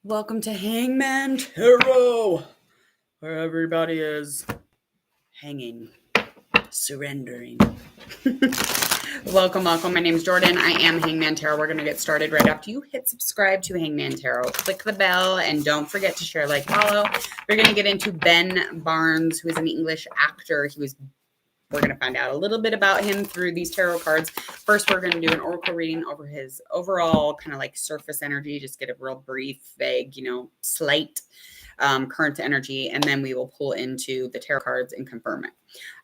Welcome to Hangman Tarot, where everybody is hanging, surrendering. Welcome. My name is Jordan. I am Hangman Tarot. We're going to get started right after you hit subscribe to Hangman Tarot. Click the bell and don't forget to share, like, follow. We're going to get into Ben Barnes, who is an English actor. We're going to find out a little bit about him through these tarot cards. First, we're going to do an oracle reading over his overall kind of like surface energy, just get a real brief, vague, slight current energy, and then we will pull into the tarot cards and confirm it.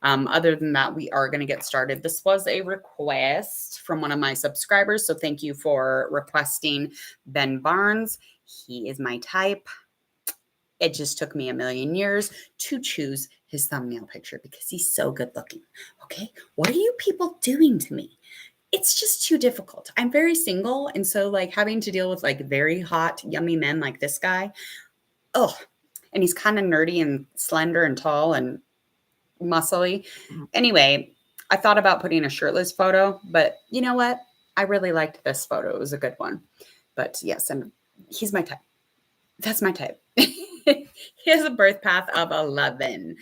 Other than that, we are going to get started. This was a request from one of my subscribers, so thank you for requesting Ben Barnes. He is my type. It just took me a million years to choose his thumbnail picture because he's so good looking. Okay, what are you people doing to me? It's just too difficult. I'm very single, and so like having to deal with like very hot, yummy men like this guy. Oh, and he's kind of nerdy and slender and tall and muscly. Anyway, I thought about putting a shirtless photo, but you know what? I really liked this photo. It was a good one. But yes, and he's my type. That's my type. He has a birth path of 11.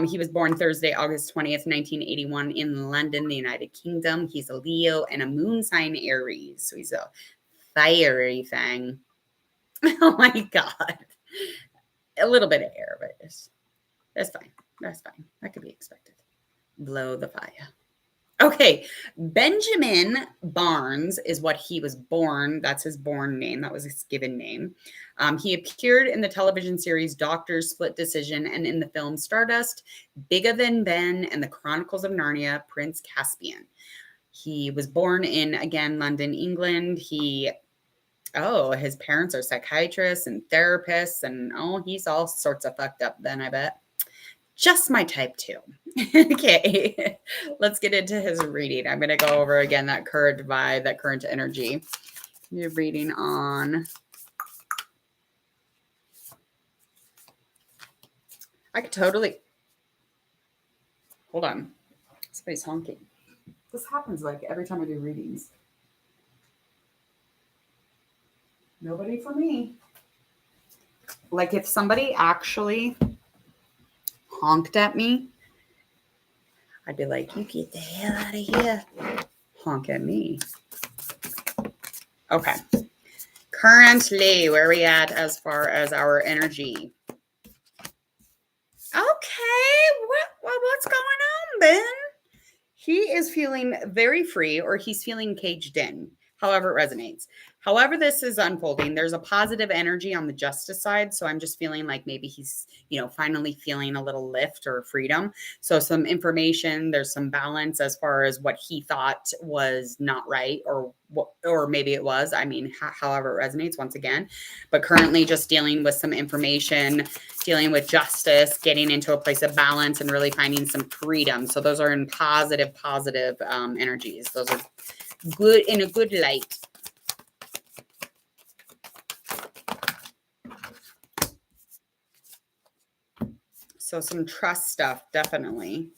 He was born Thursday, August 20th, 1981 in London, the United Kingdom. He's a Leo and a moon sign Aries. So he's a fiery thing. Oh my God. A little bit of air, but that's fine. That's fine. That could be expected. Blow the fire. Okay, Benjamin Barnes is what he was born. That's his born name. That was his given name. He appeared in the television series Doctor's Split Decision and in the film Stardust, Bigger Than Ben, and the Chronicles of Narnia, Prince Caspian. He was born in, again, London, England. His parents are psychiatrists and therapists, and he's all sorts of fucked up then, I bet. Just my type too. Okay, let's get into his reading. I'm going to go over again that current vibe, that current energy. You're reading on. I could totally. Hold on. Somebody's honking. This happens like every time I do readings. Nobody for me. Like if somebody actually honked at me, I'd be like, you get the hell out of here. Honk at me. Okay. Currently, where are we at as far as our energy? Okay. What's going on, Ben? He is feeling very free, or he's feeling caged in, however it resonates. However this is unfolding, there's a positive energy on the justice side. So I'm just feeling like maybe he's, finally feeling a little lift or freedom. So some information, there's some balance as far as what he thought was not right, or maybe it was. I mean, however it resonates once again. But currently just dealing with some information, dealing with justice, getting into a place of balance and really finding some freedom. So those are in positive energies. Those are good, in a good light. So some trust stuff, definitely.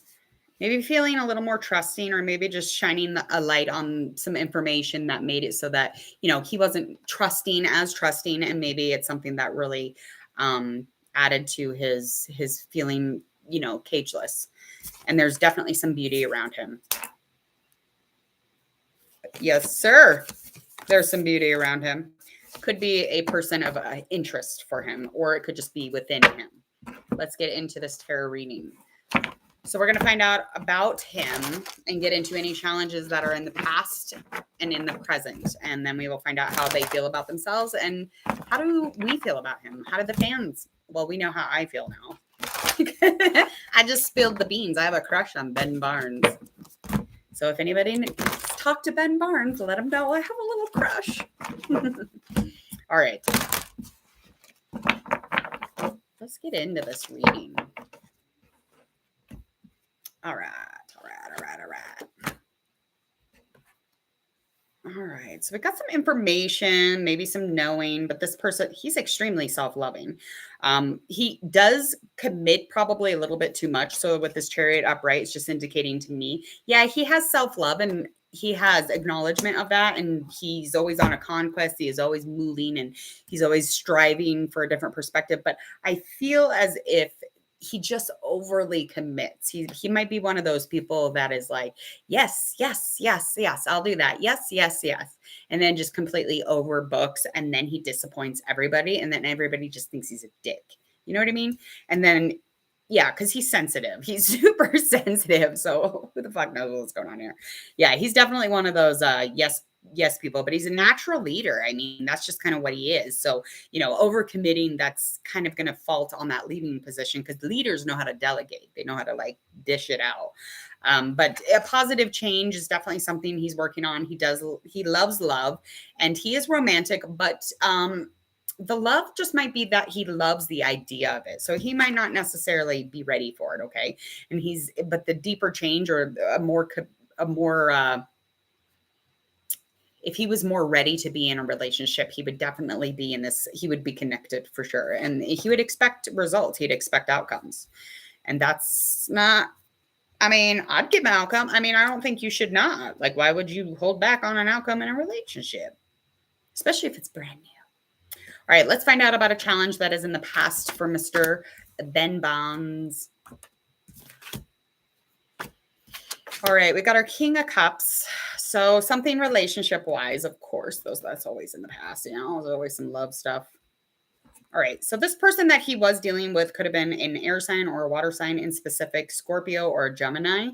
Maybe feeling a little more trusting, or maybe just shining a light on some information that made it so that, he wasn't trusting, and maybe it's something that really added to his feeling, cageless. And there's definitely some beauty around him. Yes, sir. There's some beauty around him. Could be a person of interest for him, or it could just be within him. Let's get into this tarot reading. So we're going to find out about him and get into any challenges that are in the past and in the present. And then we will find out how they feel about themselves and how do we feel about him? How do the fans? Well, we know how I feel now. I just spilled the beans. I have a crush on Ben Barnes. So if anybody talk to Ben Barnes, let him know I have a little crush. All right. Let's get into this reading. All right. All right. So we got some information, maybe some knowing, but this person, he's extremely self-loving. He does commit probably a little bit too much. So with this Chariot upright, it's just indicating to me, yeah, he has self-love and he has acknowledgement of that, and he's always on a conquest. He is always moving, and he's always striving for a different perspective. But I feel as if he just overly commits. He might be one of those people that is like, yes, yes, yes, yes, I'll do that. Yes, yes, yes. And then just completely overbooks, and then he disappoints everybody, and then everybody just thinks he's a dick. You know what I mean? And then yeah, because he's sensitive. He's super sensitive. So who the fuck knows what's going on here? Yeah, he's definitely one of those yes, yes people, but he's a natural leader. I mean, that's just kind of what he is. So, overcommitting, that's kind of going to fault on that leading position, because leaders know how to delegate. They know how to like dish it out. But a positive change is definitely something he's working on. He loves love, and he is romantic, but the love just might be that he loves the idea of it. So he might not necessarily be ready for it. Okay. But the deeper change, or a more, if he was more ready to be in a relationship, he would definitely be in this. He would be connected for sure. And he would expect results. He'd expect outcomes. And that's not, I mean, I'd give an outcome. I mean, I don't think you should not. Like, why would you hold back on an outcome in a relationship? Especially if it's brand new. All right, let's find out about a challenge that is in the past for Mr. Ben Bonds. All right, we got our King of Cups. So something relationship-wise, of course, that's always in the past. There's always some love stuff. All right, so this person that he was dealing with could have been an air sign or a water sign, in specific, Scorpio or Gemini.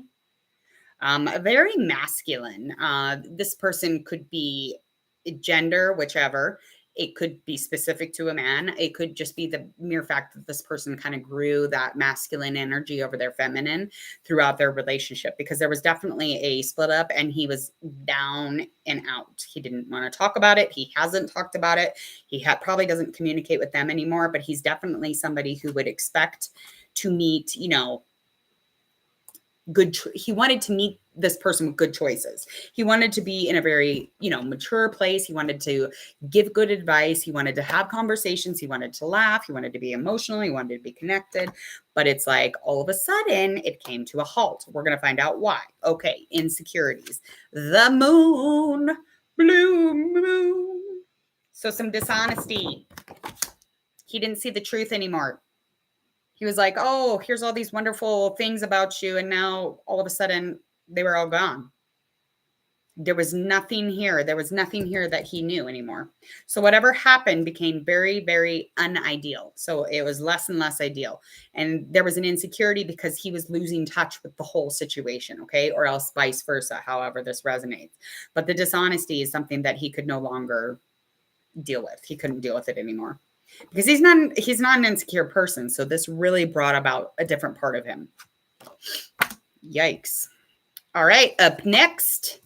Very masculine. This person could be gender, whichever. It could be specific to a man. It could just be the mere fact that this person kind of grew that masculine energy over their feminine throughout their relationship, because there was definitely a split up, and he was down and out. He didn't want to talk about it. He hasn't talked about it. He probably doesn't communicate with them anymore, but he's definitely somebody who would expect to meet, he wanted to meet this person with good choices. He wanted to be in a very, mature place. He wanted to give good advice. He wanted to have conversations. He wanted to laugh. He wanted to be emotional. He wanted to be connected. But it's like all of a sudden it came to a halt. We're going to find out why. Okay, insecurities. The moon, blue moon. So some dishonesty. He didn't see the truth anymore. He was like, oh, here's all these wonderful things about you. And now all of a sudden they were all gone. There was nothing here. There was nothing here that he knew anymore. So whatever happened became very, very unideal. So it was less and less ideal. And there was an insecurity because he was losing touch with the whole situation. Okay. Or else vice versa, however this resonates. But the dishonesty is something that he could no longer deal with. He couldn't deal with it anymore. Because he's not an insecure person. So this really brought about a different part of him. Yikes. All right, up next.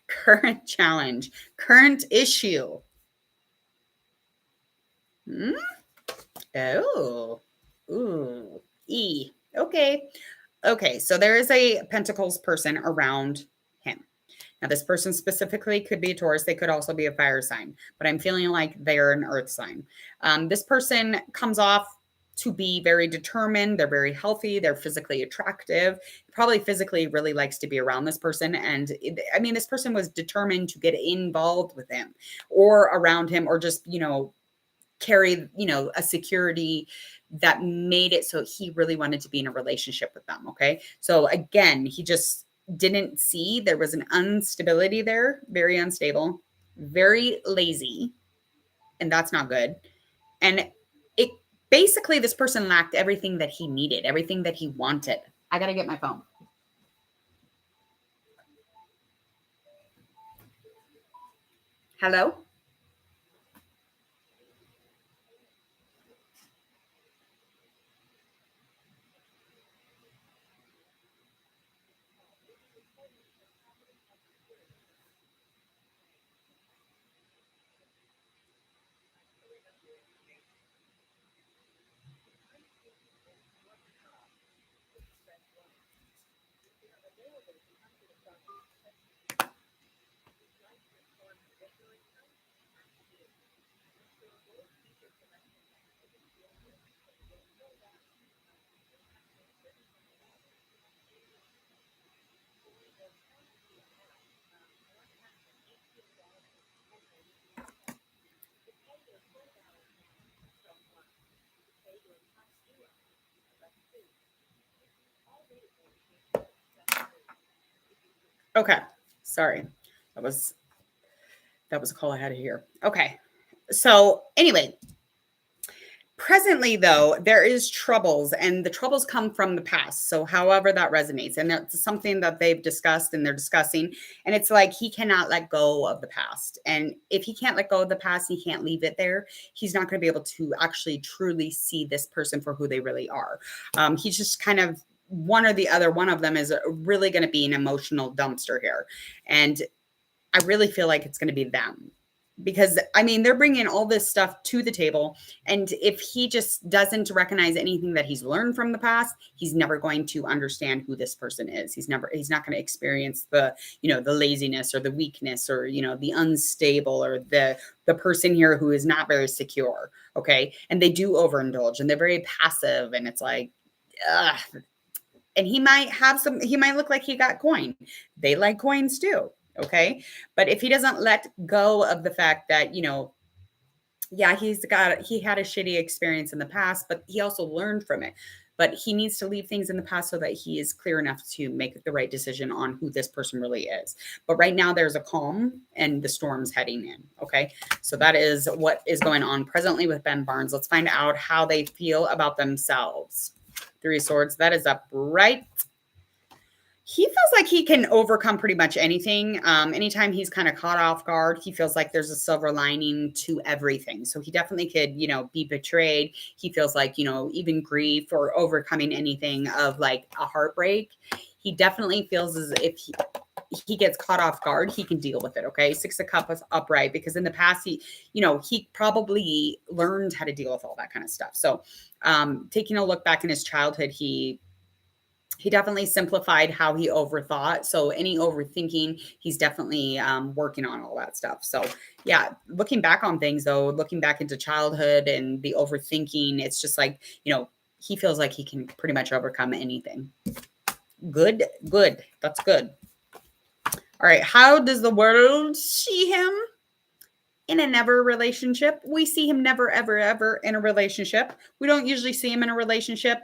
Current challenge. Current issue. Oh. Ooh. E. Okay. Okay, so there is a Pentacles person around him. Now, this person specifically could be a Taurus. They could also be a fire sign, but I'm feeling like they're an earth sign. This person comes off to be very determined. They're very healthy. They're physically attractive. Probably physically really likes to be around this person. And this person was determined to get involved with him or around him, or just, carry, a security that made it so he really wanted to be in a relationship with them. Okay. So again, he just didn't see there was an instability there, very unstable, very lazy, and that's not good. And it basically, this person lacked everything that he needed, everything that he wanted. I got to get my phone. Hello? Okay. Sorry. That was that was a call I had to hear. Okay. So anyway, presently, though, there is troubles, and the troubles come from the past. So, however that resonates, and that's something that they've discussed and they're discussing. And it's like he cannot let go of the past. And if he can't let go of the past, he can't leave it there. He's not going to be able to actually truly see this person for who they really are. He's just kind of one or the other. One of them is really going to be an emotional dumpster here, and I really feel like it's going to be them because I mean, they're bringing all this stuff to the table. And if he just doesn't recognize anything that he's learned from the past, he's never going to understand who this person is. He's not going to experience the, the laziness or the weakness or, the unstable or the person here who is not very secure. Okay. And they do overindulge and they're very passive. And it's like, ugh. And he might look like he got coin. They like coins too. Okay. But if he doesn't let go of the fact that, yeah, he had a shitty experience in the past, but he also learned from it. But he needs to leave things in the past so that he is clear enough to make the right decision on who this person really is. But right now there's a calm and the storm's heading in. Okay. So that is what is going on presently with Ben Barnes. Let's find out how they feel about themselves. Three of Swords. That is upright. He feels like he can overcome pretty much anything. Anytime he's kind of caught off guard, he feels like there's a silver lining to everything. So he definitely could, be betrayed. He feels like, even grief or overcoming anything of like a heartbreak. He definitely feels as if he gets caught off guard, he can deal with it. Okay. Six of Cups is upright because in the past, he probably learned how to deal with all that kind of stuff. So taking a look back in his childhood, he definitely simplified how he overthought. So any overthinking, he's definitely working on all that stuff. So yeah, looking back on things though, looking back into childhood and the overthinking, it's just like, he feels like he can pretty much overcome anything. Good. That's good. All right. How does the world see him? In a never relationship. We see him never, ever, ever in a relationship. We don't usually see him in a relationship.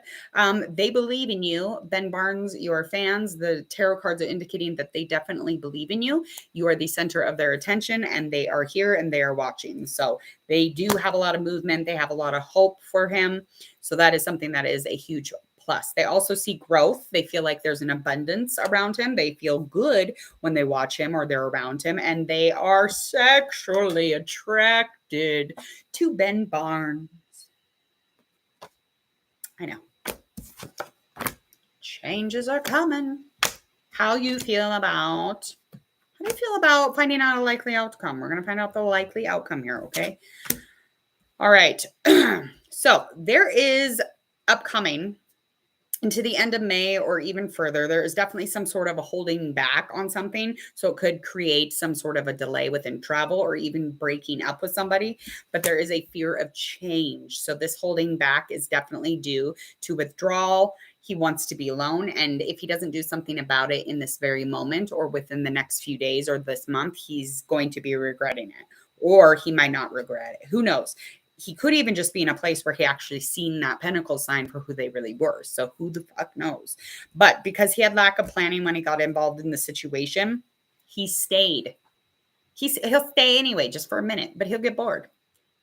They believe in you. Ben Barnes, your fans, the tarot cards are indicating that they definitely believe in you. You are the center of their attention and they are here and they are watching. So they do have a lot of movement. They have a lot of hope for him. So that is something that is a huge plus. They also see growth. They feel like there's an abundance around him. They feel good when they watch him or they're around him, and they are sexually attracted to Ben Barnes. I know. Changes are coming. How do you feel about finding out a likely outcome? We're going to find out the likely outcome here, okay? All right. So there is upcoming into the end of May or even further, there is definitely some sort of a holding back on something. So it could create some sort of a delay within travel or even breaking up with somebody. But there is a fear of change. So this holding back is definitely due to withdrawal. He wants to be alone. And if he doesn't do something about it in this very moment or within the next few days or this month, he's going to be regretting it. Or he might not regret it. Who knows? He could even just be in a place where he actually seen that pentacle sign for who they really were. So who the fuck knows? But because he had lack of planning when he got involved in the situation, he stayed. He'll stay anyway, just for a minute, but he'll get bored.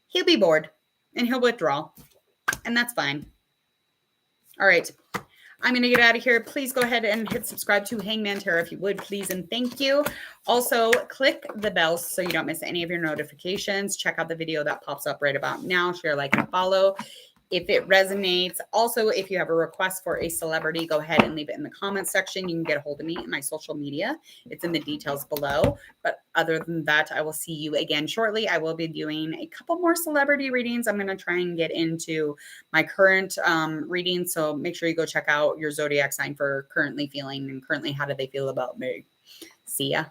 He'll be bored and he'll withdraw. And that's fine. All right. I'm going to get out of here. Please go ahead and hit subscribe to Hangman Tarot if you would, please. And thank you. Also, click the bell so you don't miss any of your notifications. Check out the video that pops up right about now. Share, like, and follow if it resonates. Also, if you have a request for a celebrity, go ahead and leave it in the comments section. You can get a hold of me in my social media. It's in the details below. But other than that, I will see you again shortly. I will be doing a couple more celebrity readings. I'm going to try and get into my current reading. So make sure you go check out your zodiac sign for currently feeling and currently how do they feel about me. See ya.